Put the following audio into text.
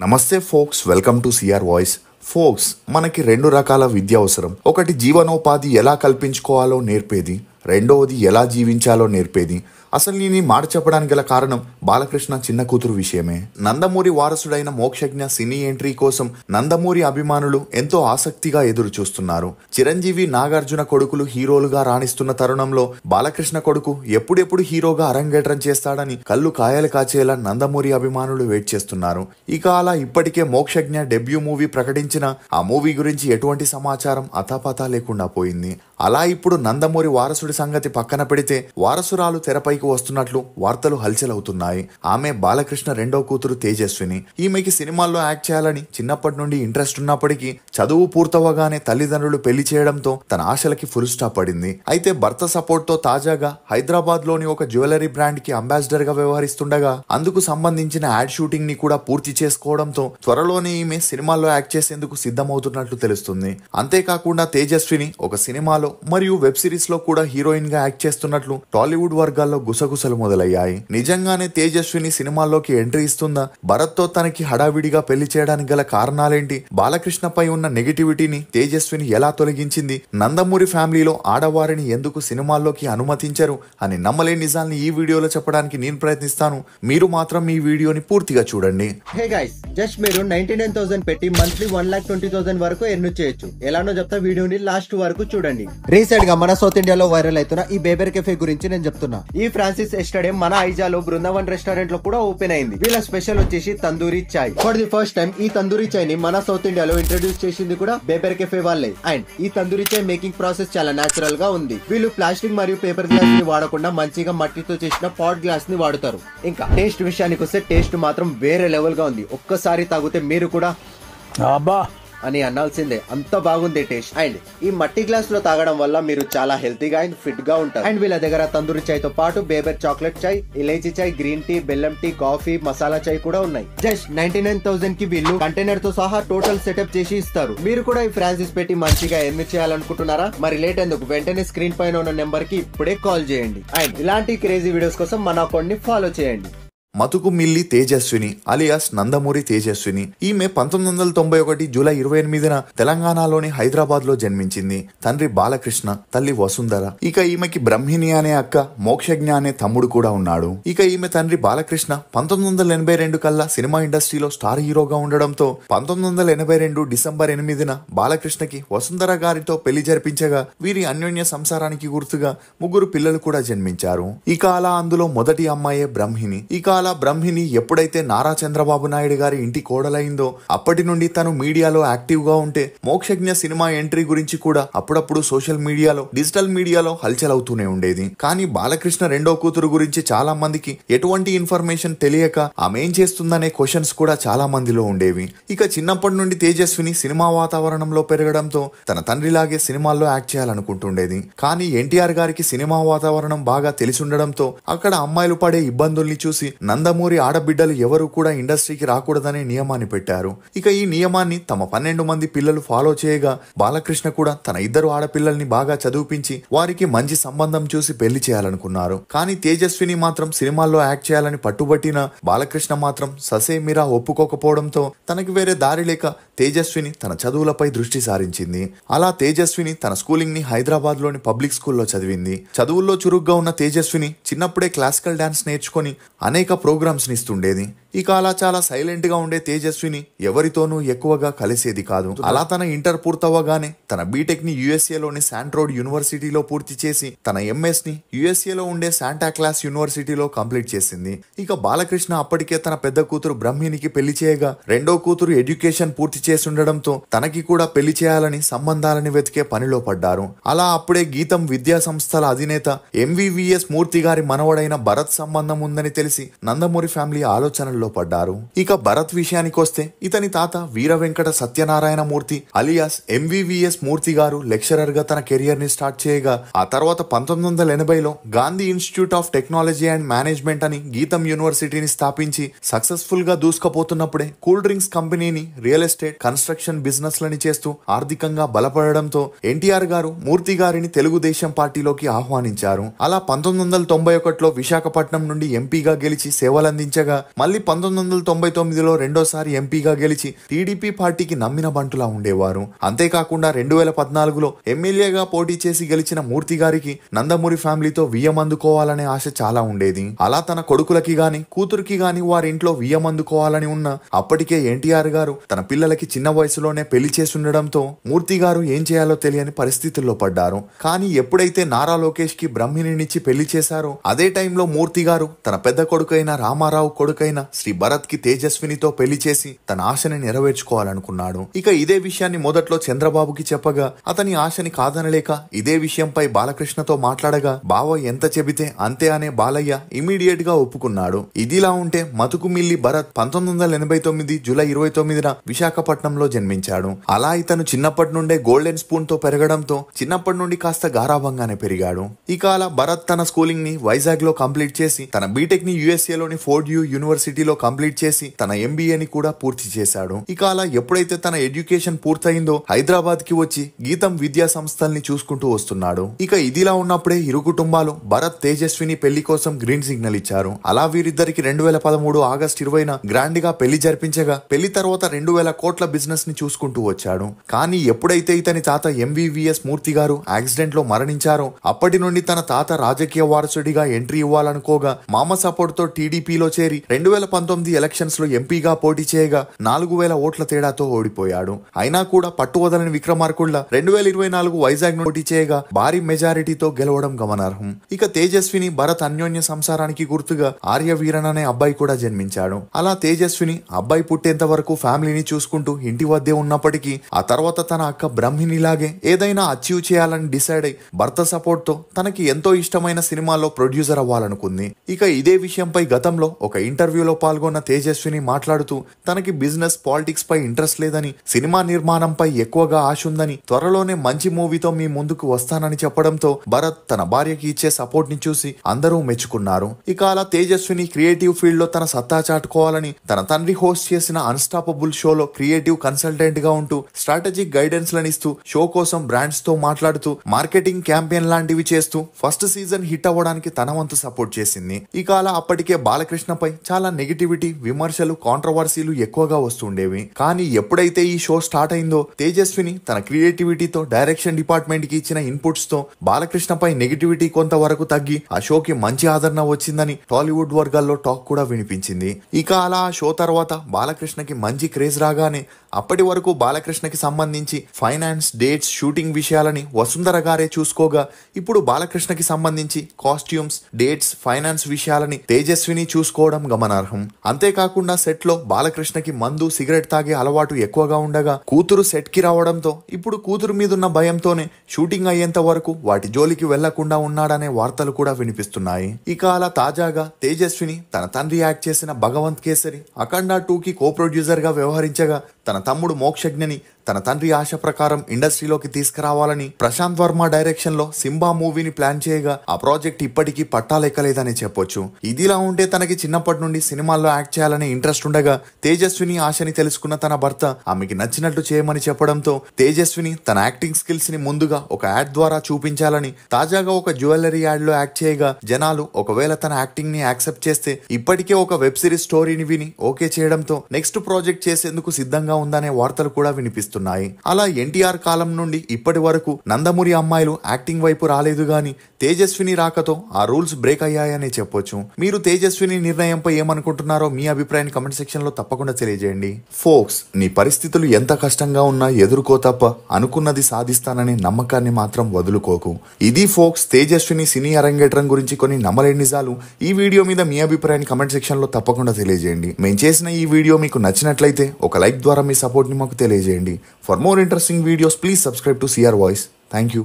నమస్తే folks, welcome to CR voice. Folks, మనకి రెండు రకాల విద్య అవసరం. ఒకటి జీవనోపాధి ఎలా కల్పించుకోవాలో నేర్పేది, రెండవది ఎలా జీవించాలో నేర్పేది. అసలు నేను మాట చెప్పడానికి గల కారణం బాలకృష్ణ చిన్న కూతురు విషయమే. నందమూరి వారసుడైన మోక్షజ్ఞ సినీ ఎంట్రీ కోసం నందమూరి అభిమానులు ఎంతో ఆసక్తిగా ఎదురు చూస్తున్నారు. చిరంజీవి, నాగార్జున కొడుకులు హీరోలుగా రాణిస్తున్న తరుణంలో బాలకృష్ణ కొడుకు ఎప్పుడెప్పుడు హీరోగా అరంగేట్రం చేస్తాడని కళ్ళు కాయలు కాచేలా నందమూరి అభిమానులు వెయిట్ చేస్తున్నారు. ఇక అలా ఇప్పటికే మోక్షజ్ఞ డెబ్యూ మూవీ ప్రకటించిన ఆ మూవీ గురించి ఎటువంటి సమాచారం అతాపతా లేకుండా పోయింది. అలా ఇప్పుడు నందమూరి వారసుడి సంగతి పక్కన పెడితే వారసురాలు తెరపైకి వస్తున్నట్లు వార్తలు హల్చల్ అవుతున్నాయి. ఆమె బాలకృష్ణ రెండో కూతురు తేజస్విని. ఈమెకి సినిమాల్లో యాక్ట్ చేయాలని చిన్నప్పటి నుండి ఇంట్రెస్ట్ ఉన్నప్పటికీ చదువు పూర్తవగానే తల్లిదండ్రులు పెళ్లి చేయడంతో తన ఆశలకి ఫుల్ స్టాప్ పడింది. అయితే భర్త సపోర్ట్ తో తాజాగా హైదరాబాద్ లోని ఒక జ్యువెలరీ బ్రాండ్ కి అంబాసిడర్ గా వ్యవహరిస్తుండగా అందుకు సంబంధించిన యాడ్ షూటింగ్ ని కూడా పూర్తి చేసుకోవడంతో త్వరలోనే ఈమె సినిమాల్లో యాక్ట్ చేసేందుకు సిద్ధమవుతున్నట్లు తెలుస్తుంది. అంతేకాకుండా తేజస్విని ఒక సినిమాలో మరియు వెబ్ సిరీస్ లో కూడా హీరోయిన్ గా యాక్ట్ చేస్తున్నట్లు టాలీవుడ్ వర్గాల్లో గుసగుసలు మొదలయ్యాయి. నిజంగానే తేజస్విని సినిమాల్లోకి ఎంట్రీ ఇస్తుందా? భరత్ తో తనకి హడావిడిగా పెళ్లి చేయడానికి గల కారణాలేంటి? బాలకృష్ణపై ఉన్న నెగిటివిటీని తేజస్విని ఎలా తొలగించింది? నందమూరి ఫ్యామిలీలో ఆడవారిని ఎందుకు సినిమాల్లోకి అనుమతించరు అని నమ్మలేని నిజాల్ని ఈ వీడియోలో చెప్పడానికి నేను ప్రయత్నిస్తాను. మీరు మాత్రం ఈ వీడియోని పూర్తిగా చూడండి. హే గైస్, జస్ట్ మీరు 99,000 పెట్టి మంత్లీ 1,20,000 వరకు ఎర్న్ చేయొచ్చు. ఎలానో చెప్తా, వీడియోని లాస్ట్ వరకు చూడండి. రీసెంట్ గా మన సౌత్ ఇండియాలో వైరల్ అవుతున్న ఈ బేబర్ కెఫే గురించి నేను చెప్తున్నా. ఈ ఫ్రాన్సిస్ స్టేడియం మన ఐజాలో బృందావన్ రెస్టారెంట్ లో కూడా ఓపెన్ అయింది. వీళ్ళ స్పెషల్ వచ్చేసి తందూరి చాయ్. ఫర్ ది ఫస్ట్ టైం ఈ తందూరి చాయ్ ని మన సౌత్ ఇండియాలో ఇంట్రడ్యూస్ చేసింది కూడా బేబర్ కెఫే వాళ్ళే. అండ్ ఈ తందూరి చాయ్ మేకింగ్ ప్రాసెస్ చాలా నేచురల్ గా ఉంది. వీళ్ళు ప్లాస్టిక్ మరియు పేపర్ గ్లాస్ ని వాడకుండా మంచిగా మట్టితో చేసిన పాట్ గ్లాస్ ని వాడుతారు. ఇంకా టేస్ట్ విషయానికి వస్తే టేస్ట్ మాత్రం వేరే లెవెల్ గా ఉంది. ఒక్కసారి తాగితే మీరు కూడా అని అనాల్సిందే, అంత బాగుంది టేస్ట్. అండ్ ఈ మట్టి గ్లాస్ లో తాగడం వల్ల మీరు చాలా హెల్తీగా అండ్ ఫిట్ గా ఉంటారు. అండ్ వీళ్ళ దగ్గర తందూరి చాయ్ తో పాటు బేబర్ చాక్లెట్ చాయ్, ఇలైచీ చాయ్, గ్రీన్ టీ, బెల్లం టీ, కాఫీ, మసాలా చాయ్ కూడా ఉన్నాయి. జస్ట్ 99,000 కి వీళ్ళు కంటైనర్ తో సహా టోటల్ సెటప్ చేసి ఇస్తారు. మీరు కూడా ఈ ఫ్రాన్సిస్ పెట్టి మంచిగా ఎర్న్ చేయాలనుకుంటున్నారా? మరి లేట్ ఎందుకు, వెంటనే స్క్రీన్ పైన ఉన్న నెంబర్ కి ఇప్పుడే కాల్ చేయండి. అండ్ ఇలాంటి క్రేజీ వీడియోస్ కోసం మన అకౌంట్ ని ఫాలో చేయండి. మతుకు మిల్లి తేజస్విని అలియాస్ నందమూరి తేజస్విని. ఈమె 1991 జూలై 28న తెలంగాణలోని హైదరాబాద్ లో జన్మించింది. తండ్రి బాలకృష్ణ, తల్లి వసుంధర. ఇక ఈమెకి బ్రహ్మిణి అనే అక్క, మోక్షజ్ఞ అనే తమ్ముడు కూడా ఉన్నాడు. ఇక ఈమె తండ్రి బాలకృష్ణ 1982 కల్లా సినిమా ఇండస్ట్రీలో స్టార్ హీరోగా ఉండడంతో 1982 డిసెంబర్ 8న బాలకృష్ణకి వసుంధర గారితో పెళ్లి జరిపించగా వీరి అన్యోన్య సంసారానికి గుర్తుగా ముగ్గురు పిల్లలు కూడా జన్మించారు. ఇక అలా అందులో మొదటి అమ్మాయే బ్రహ్మిణి. ఇక అలా బ్రహ్మిణి ఎప్పుడైతే నారా చంద్రబాబు నాయుడు గారి ఇంటి కోడలైందో అప్పటి నుండి తను మీడియాలో యాక్టివ్ గా ఉంటే మోక్షజ్ఞ సినిమా ఎంట్రీ గురించి కూడా అప్పుడప్పుడు సోషల్ మీడియాలో, డిజిటల్ మీడియాలో హల్చల్ అవుతూనే ఉండేది. కానీ బాలకృష్ణ రెండో కూతురు గురించి చాలా మందికి ఎటువంటి ఇన్ఫర్మేషన్ తెలియక ఆమె ఏం చేస్తుందనే క్వశ్చన్స్ కూడా చాలా మందిలో ఉండేవి. ఇక చిన్నప్పటి నుండి తేజస్విని సినిమా వాతావరణంలో పెరగడంతో తన తండ్రిలాగే సినిమాల్లో యాక్ట్ చేయాలనుకుంటుండేది. కానీ ఎన్టీఆర్ గారికి సినిమా వాతావరణం బాగా తెలిసి ఉండడంతో అక్కడ అమ్మాయిలు పడే ఇబ్బందుల్ని చూసి నందమూరి ఆడబిడ్డలు ఎవరు కూడా ఇండస్ట్రీకి రాకూడదనే నియమాన్ని పెట్టారు. ఇక ఈ నియమాన్ని తమ 12 మంది పిల్లలు ఫాలో చేయగా బాలకృష్ణ కూడా తన 2 ఆడపిల్లల్ని బాగా చదివించి వారికి మంచి సంబంధం చూసి పెళ్లి చేయాలనుకున్నారు. కానీ తేజస్విని మాత్రం సినిమాల్లో యాక్ట్ చేయాలని పట్టుబట్టిన బాలకృష్ణ మాత్రం ససేమిరా ఒప్పుకోకపోవడంతో తనకి వేరే దారి లేక తేజస్విని తన చదువులపై దృష్టి సారించింది. అలా తేజస్విని తన స్కూలింగ్ ని హైదరాబాద్ లోని పబ్లిక్ స్కూల్లో చదివింది. చదువుల్లో చురుగ్గా ఉన్న తేజస్విని చిన్నప్పుడే క్లాసికల్ డాన్స్ నేర్చుకొని అనేక ప్రోగ్రామ్స్ నిస్తుండేది. ఇక అలా చాలా సైలెంట్ గా ఉండే తేజస్విని ఎవరితోనూ ఎక్కువగా కలిసేది కాదు. అలా తన ఇంటర్ పూర్తవగానే తన బీటెక్ ని యుఎస్ఏలోని శాంట్రోడ్ యూనివర్సిటీలో పూర్తి చేసి తన ఎంఎస్ ని యుఎస్ఏలో ఉండే శాంటా క్లాస్ యూనివర్సిటీలో కంప్లీట్ చేసింది. ఇక బాలకృష్ణ అప్పటికే తన పెద్ద కూతురు బ్రహ్మినికి పెళ్లి చేయగా రెండో కూతురు ఎడ్యుకేషన్ పూర్తి చేసి ఉండడంతో తనకి కూడా పెళ్లి చేయాలని సంబంధాలని వెతికే పనిలో పడ్డారు. అలా అప్పుడే గీతం విద్యా సంస్థల అధినేత ఎంవివిఎస్ మూర్తి గారి మనవడైన భరత్ సంబంధం ఉందని తెలిసి నందమూరి ఫ్యామిలీ ఆలోచనల్లో పడ్డారు. ఇక భరత్ విషయానికి వస్తే ఇతని తాత వీర వెంకట సత్యనారాయణ మూర్తి అలియాస్ ఎంవివిఎస్ మూర్తి గారు లెక్చరర్ గా తన కెరియర్ ని స్టార్ట్ చేయగా ఆ తర్వాత 1980లో Gandhi institute of technology and management అని గీతం యూనివర్సిటీని స్థాపించి సక్సెస్ఫుల్ గా దూసుకుపోతున్నప్పుడే కూల్ డ్రింక్స్ కంపెనీని, రియల్ ఎస్టేట్, కన్స్ట్రక్షన్ బిజినెస్ లని చేస్తూ ఆర్థికంగా బలపడడంతో ఎన్టీఆర్ గారు మూర్తి గారిని తెలుగుదేశం పార్టీలోకి ఆహ్వానించారు. అలా 1991లో విశాఖపట్నం నుండి ఎంపీగా గెలిచి సేవలందించగా మళ్ళీ 1999లో రెండోసారి ఎంపీగా గెలిచి టీడీపీ పార్టీకి నమ్మిన బంటులా ఉండేవారు. అంతేకాకుండా 2014లో ఎమ్మెల్యేగా పోటీ చేసి గెలిచిన మూర్తి గారికి నందమూరి ఫ్యామిలీతో వియ్యం అందుకోవాలనే ఆశ చాలా ఉండేది. అలా తన కొడుకులకి గాని కూతురికి గాని వారింట్లో వియ్యం అందుకోవాలని ఉన్న అప్పటికే ఎన్టీఆర్ గారు తన పిల్లలకి చిన్న వయసులోనే పెళ్లి చేసుండడంతో మూర్తి గారు ఏం చేయాలో తెలియని పరిస్థితుల్లో పడ్డారు. కానీ ఎప్పుడైతే నారా లోకేష్ కి బ్రహ్మినిచ్చి పెళ్లి చేశారో అదే టైంలో మూర్తి గారు తన పెద్ద కొడుకైన రామారావు కొడుకైన శ్రీ భరత్ కి తేజస్వినితో పెళ్లి చేసి తన ఆశని నెరవేర్చుకోవాలనుకున్నాడు. ఇక ఇదే విషయాన్ని మొదట్లో చంద్రబాబుకి చెప్పగా అతని ఆశని కాదనలేక ఇదే విషయంపై బాలకృష్ణతో మాట్లాడగా బావ ఎంత చెబితే అంతే అనే బాలయ్య ఇమీడియట్ గా ఒప్పుకున్నాడు. ఇదిలా ఉంటే మతుకుమిల్లి భరత్ 1989 జూలై 29న విశాఖపట్నంలో జన్మించాడు. అలా ఇతను చిన్నప్పటి నుండే గోల్డెన్ స్పూన్ తో పెరగడంతో చిన్నప్పటి నుండి కాస్త గారాభంగానే పెరిగాడు. ఇక అలా భరత్ తన స్కూలింగ్ ని వైజాగ్ లో కంప్లీట్ చేసి తన బీటెక్ ని యుఎస్ఏ లోని ఫోర్డ్ యూ యూనివర్సిటీలో కంప్లీట్ చేసి తన ఎంబీఏని కూడా పూర్తి చేశాడు. ఇక అలా ఎప్పుడైతే తన ఎడ్యుకేషన్ పూర్తయిందో హైదరాబాద్ కి వచ్చి గీతం విద్యా సంస్థల్ని చూసుకుంటూ వస్తున్నాడు. ఇక ఇదిలా ఉన్నప్పుడే ఇరు కుటుంబాలు భరత్ తేజస్విని పెళ్లి కోసం గ్రీన్ సిగ్నల్ ఇచ్చారు. అలా వీరిద్దరికి 2013 ఆగస్టు 20న గ్రాండ్ గా పెళ్లి జరిపించగా పెళ్లి తర్వాత 2,000 కోట్ల బిజినెస్ ని చూసుకుంటూ వచ్చాడు. కానీ ఎప్పుడైతే ఇతని తాత ఎంవీవీఎస్ మూర్తి గారు యాక్సిడెంట్ లో మరణించారో అప్పటి నుండి తన తాత రాజకీయ వారసుడిగా ఎంట్రీ ఇవ్వాలనుకోగా మామ సపోర్ట్ తో టీడీపీలో చేరి 2019 ఎలక్షన్స్ లో ఎంపీగా పోటీ చేయగా 4,000 ఓట్ల తేడాతో ఓడిపోయాడు. అయినా కూడా పట్టు వదలని విక్రమార్కుల్లా 2024 వైజాగ్ పోటీ చేయగా భారీ మెజారిటీతో గెలవడం గమనార్హం. ఇక తేజస్విని భరత్ అన్యోన్య సంసారానికి గుర్తుగా ఆర్య వీరన్ అనే అబ్బాయి కూడా జన్మించాడు. అలా తేజస్విని అబ్బాయి పుట్టేంత వరకు ఫ్యామిలీని చూసుకుంటూ ఇంటి వద్దే ఉన్నప్పటికీ ఆ తర్వాత తన అక్క బ్రహ్మినిలాగే ఏదైనా అచీవ్ చేయాలని డిసైడ్ అయి భర్త సపోర్ట్ తో తనకి ఎంతో ఇష్టమైన సినిమాలో ప్రొడ్యూసర్ అవ్వాలనుకుంది. ఇక ఇదే విషయంపై గతంలో ఒక ఇంటర్వ్యూలో పాల్గొన్న తేజస్విని మాట్లాడుతూ తనకి బిజినెస్ పాలిటిక్స్ పై ఇంట్రెస్ట్ లేదని సినిమా నిర్మాణంపై ఎక్కువగా ఆశ ఉందని త్వరలోనే మంచి మూవీతో మీ ముందుకు వస్తానని చెప్పడంతో భరత్ తన భార్యకి ఇచ్చే సపోర్ట్ ని చూసి అందరూ మెచ్చుకున్నారు. ఇక అలా తేజస్విని క్రియేటివ్ ఫీల్డ్ లో తన సత్తా చాటుకోవాలని తన తండ్రి హోస్ట్ చేసిన అన్స్టాపబుల్ షోలో క్రియేటివ్ కన్సల్టెంట్ గా ఉంటూ స్ట్రాటజిక్ గైడెన్స్ లనిస్తూ షో కోసం బ్రాండ్స్ తో మాట్లాడుతూ మార్కెటింగ్ క్యాంపెయిన్ లాంటివి చేస్తూ ఫస్ట్ సీజన్ హిట్ అవ్వడానికి తన వంతు సపోర్ట్ చేసింది. ఇక అలా అప్పటికే బాలకృష్ణపై చాలా నెగిటివిటీ విమర్శలు కాంట్రవర్సీలు ఎక్కువగా వస్తుండేవి. కానీ ఎప్పుడైతే ఈ షో స్టార్ట్ అయిందో తేజస్విని తన క్రియేటివిటీతో డైరెక్షన్ డిపార్ట్మెంట్ కి ఇచ్చిన ఇన్పుట్స్ తో బాలకృష్ణపై నెగిటివిటీ కొంతవరకు తగ్గి ఆ షోకి మంచి ఆదరణ వచ్చిందని టాలీవుడ్ వర్గాల్లో టాక్ కూడా వినిపించింది. ఇక అలా ఆ షో తర్వాత బాలకృష్ణకి మంచి క్రేజ్ రాగానే అప్పటి వరకు బాలకృష్ణకి సంబంధించి ఫైనాన్స్, డేట్స్, షూటింగ్ విషయాలని వసుంధర గారే చూసుకోగా ఇప్పుడు బాలకృష్ణకి సంబంధించి కాస్ట్యూమ్స్, డేట్స్, ఫైనాన్స్ విషయాలని తేజస్విని చూసుకోవడం గమనార్హం. అంతేకాకుండా సెట్ లో బాలకృష్ణకి మందు, సిగరెట్ తాగే అలవాటు ఎక్కువగా ఉండగా కూతురు సెట్ కి రావడంతో ఇప్పుడు కూతురు మీదున్న భయంతోనే షూటింగ్ అయ్యేంత వరకు వాటి జోలికి వెళ్లకుండా ఉన్నాడనే వార్తలు కూడా వినిపిస్తున్నాయి. ఇక అలా తాజాగా తేజస్విని తన తండ్రి యాక్ట్ చేసిన భగవంత్ కేసరి, అఖండ 2కి కో ప్రొడ్యూసర్ గా వ్యవహరించగా తన తమ్ముడు మోక్షజ్ఞని తన తండ్రి ఆశ ప్రకారం ఇండస్ట్రీలోకి తీసుకురావాలని ప్రశాంత్ వర్మ డైరెక్షన్ లో సింబా మూవీని ప్లాన్ చేయగా ఆ ప్రాజెక్ట్ ఇప్పటికీ పట్టాలెక్కలేదని చెప్పొచ్చు. ఇదిలా ఉంటే తనకి చిన్నప్పటి నుండి సినిమాల్లో యాక్ట్ చేయాలనే ఇంట్రెస్ట్ ఉండగా తేజస్విని ఆశని తెలుసుకున్న తన భర్త ఆమెకి నచ్చినట్టు చేయమని చెప్పడంతో తేజస్విని తన యాక్టింగ్ స్కిల్స్ ని ముందుగా ఒక యాడ్ ద్వారా చూపించాలని తాజాగా ఒక జ్యువెలరీ యాడ్ లో యాక్ట్ చేయగా జనాలు ఒకవేళ తన యాక్టింగ్ ని యాక్సెప్ట్ చేస్తే ఇప్పటికే ఒక వెబ్ సిరీస్ స్టోరీని విని ఓకే చేయడంతో నెక్స్ట్ ప్రాజెక్ట్ చేసేందుకు సిద్ధంగా ఉందనే వార్తలు కూడా వినిపిస్తున్నాయి. అలా ఎన్టీఆర్ కాలం నుండి ఇప్పటి వరకు నందమూరి అమ్మాయిలు యాక్టింగ్ వైపు రాలేదు గాని తేజస్విని రాకతో ఆ రూల్స్ బ్రేక్ అయ్యాయనే చెప్పొచ్చు. మీరు తేజస్విని నిర్ణయంపై ఏమనుకుంటున్నారో మీ అభిప్రాయాన్ని కమెంట్ సెక్షన్ లో తప్పకుండా తెలియజేయండి. ఫోక్స్, నీ పరిస్థితులు ఎంత కష్టంగా ఉన్నా ఎదుర్కో తప్ప అనుకున్నది సాధిస్తాననే నమ్మకాన్ని మాత్రం వదులుకోకు. ఇది ఫోక్స్ తేజస్విని సినీ అరంగేట్రం గురించి కొన్ని నమ్మలేని నిజాలు. ఈ వీడియో మీద మీ అభిప్రాయాన్ని కమెంట్ సెక్షన్ లో తప్పకుండా తెలియజేయండి. మేము చేసిన ఈ వీడియో మీకు నచ్చినట్లయితే ఒక లైక్ ద్వారా మీ సపోర్ట్ ని మాకు తెలియజేయండి. For more interesting videos, please subscribe to CR Voice. Thank you.